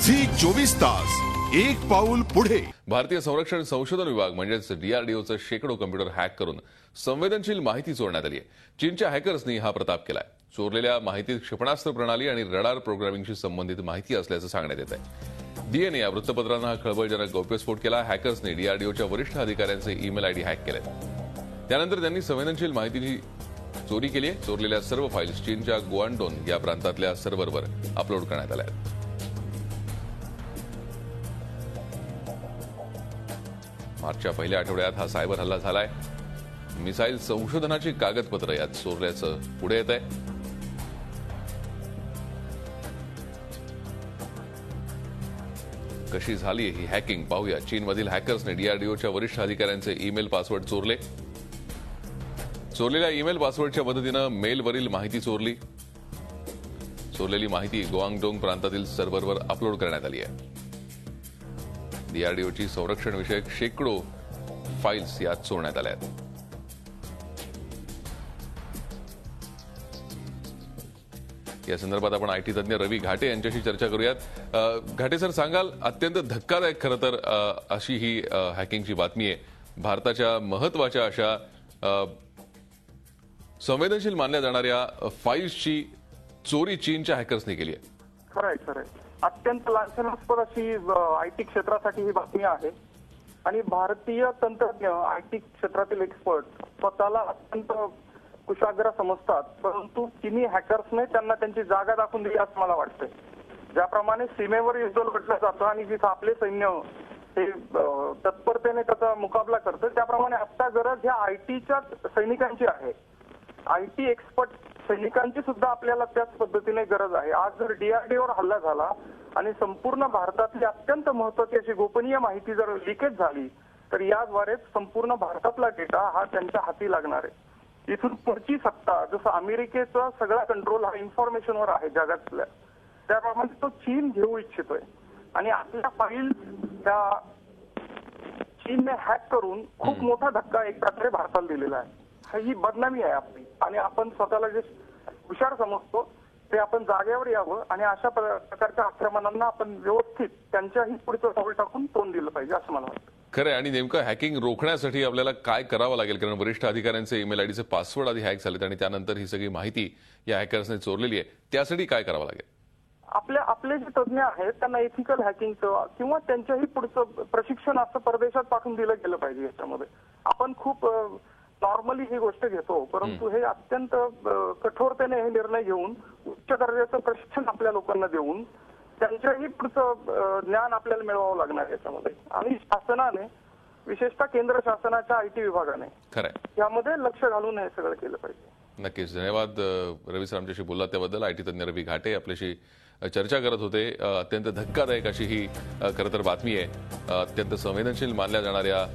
Zee 24 तास एक पाऊल पुढे। भारतीय संरक्षण संशोधन विभाग म्हणजेच डीआरडीओचं शेकडो कम्प्युटर हॅक करून संवेदनशील माहिती चोरण्यात आली आहे। चीनच्या हॅकर्सनी हा प्रताप केलाय। चोरलेल्या माहितीत क्षेपणास्त्र प्रणाली आणि रडार प्रोग्रामिंगशी संबंधित माहिती असल्याचं सांगण्यात येत आहे। डीएनए या वृत्तपत्रानं हा खळबळजनक गौप्यस्फोट केला। हॅकर्सने डीआरडीओच्या वरिष्ठ अधिकाऱ्यांचे ईमेल आयडी हॅक केले। त्यानंतर त्यांनी संवेदनशील माहितीची चोरी केली आहे। चोरलेल्या सर्व फाईल्स चीनच्या गुआंगडोंग या प्रांतातल्या सर्व्हरवर अपलोड करण्यात आल्या आहेत। मार्चच्या पहिल्या आठवड्यात हा सायबर हल्ला झालाय। मिसाईल संशोधनाची कागदपत्र यात चोरल्याचं पुढे येत आहे। कशी झाली ही हॅकिंग पाहूया। चीनमधील हॅकर्सने डीआरडीओच्या वरिष्ठ अधिकाऱ्यांचे ईमेल पासवर्ड चोरले। चोरलेल्या ईमेल पासवर्डच्या मदतीनं मेलवरील माहिती चोरली। चोरलेली माहिती गुआंगडोंग प्रांतातील सर्व्हरवर अपलोड करण्यात आली आहे। डीआरडीओची संरक्षण विषयक शेकडो फाईल्स यात चोरण्यात आल्या आहेत। या संदर्भात आपण आयटी तज्ञ रवी घाटे यांच्याशी चर्चा करूयात। घाटे सर, सांगाल, अत्यंत धक्कादायक खरं तर अशी ही हॅकिंगची बातमी आहे। भारताच्या महत्वाच्या अशा संवेदनशील मानल्या जाणाऱ्या फाईल्सची चोरी चीनच्या हॅकर्सने केली आहे। खरंय अत्यंत लांछनास्पद अशी आयटी क्षेत्रासाठी ही बातमी आहे आणि भारतीय तंत्रज्ञ आयटी क्षेत्रातील एक्सपर्ट स्वतःला अत्यंत कुशाग्र समजतात, परंतु चीनी हॅकर्सने त्यांना त्यांची जागा दाखवून दिली असं मला वाटतंय। ज्याप्रमाणे सीमेवर युद्ध लढलं जातं आणि जिथं आपले सैन्य हे तत्परतेने त्याचा मुकाबला करतं, त्याप्रमाणे आता गरज ह्या आयटीच्या सैनिकांची आहे। आयटी एक्सपर्ट सैनिकांची सुद्धा आपल्याला त्याच पद्धतीने गरज आहे। आज जर डीआरडीओवर हल्ला झाला आणि संपूर्ण भारतातली अत्यंत महत्त्वाची अशी गोपनीय माहिती जर लिकेज झाली तर याद्वारे संपूर्ण भारतातला डेटा हा त्यांच्या हाती लागणार आहे। इथून पुढची सत्ता, जसं अमेरिकेचा सगळा कंट्रोल हा इन्फॉर्मेशनवर आहे जगातल्या, त्याप्रमाणे तो चीन घेऊ इच्छितोय आणि आपल्या फाईल त्या चीनने हॅक करून खूप मोठा धक्का एक प्रकारे भारताला दिलेला आहे। ही बदनामी आहे आपली आणि आपण स्वतःला जे हुशार समजतो ते आपण जागेवर यावं आणि अशा प्रकारच्या आक्रमणांना आपण व्यवस्थित त्यांच्याही पुढचं पाऊल टाकून तोंड दिलं पाहिजे असं मला वाटतं। खरं, आणि नेमकं हॅकिंग रोखण्यासाठी आपल्याला काय करावं लागेल? कारण वरिष्ठ अधिकाऱ्यांचे ईमेल आयडीचे पासवर्ड आधी हॅक झालेत आणि त्यानंतर ही सगळी माहिती या हॅकर्सने चोरलेली आहे। त्यासाठी काय करावं लागेल? आपले जे तज्ञ आहेत त्यांना एथिकल हॅकिंगचं किंवा त्यांच्याही पुढचं प्रशिक्षण असं परदेशात पाठवून दिलं गेलं पाहिजे। याच्यामध्ये आपण खूप नॉर्मली ही गोष्ट घेतो, परंतु हे अत्यंत कठोरतेने हे निर्णय घेऊन उच्च दर्जाचं प्रशिक्षण आपल्या लोकांना देऊन त्यांच्याही पुढचं ज्ञान आपल्याला मिळवावं लागणार याच्यामध्ये। आणि शासनाने, विशेषतः केंद्र शासनाच्या आयटी विभागाने यामध्ये लक्ष घालून हे सगळं केलं पाहिजे। नक्कीच, धन्यवाद रवी सर, आमच्याशी बोललात त्याबद्दल। आयटी तज्ञ रवी घाटे आपल्याशी चर्चा करत होते। अत्यंत धक्कादायक अशी ही खरं तर बातमी आहे। अत्यंत संवेदनशील मानल्या जाणाऱ्या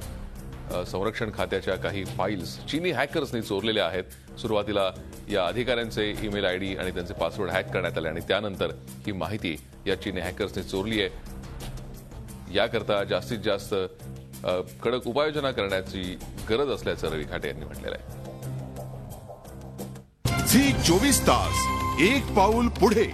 संरक्षण खात्याच्या काही फाईल्स चीनी हॅकर्सनी चोरलेल्या आहेत। सुरुवातीला या अधिकाऱ्यांचे ईमेल आयडी आणि त्यांचे पासवर्ड हॅक करण्यात आले आणि त्यानंतर ही माहिती या चीनी हॅकर्सनी चोरली आहे। याकरता जास्तीत जास्त कडक उपाययोजना करण्याची गरज असल्याचं रवी घाटे यांनी म्हटलेलं आहे। झी 24 तास एक पाऊल पुढे।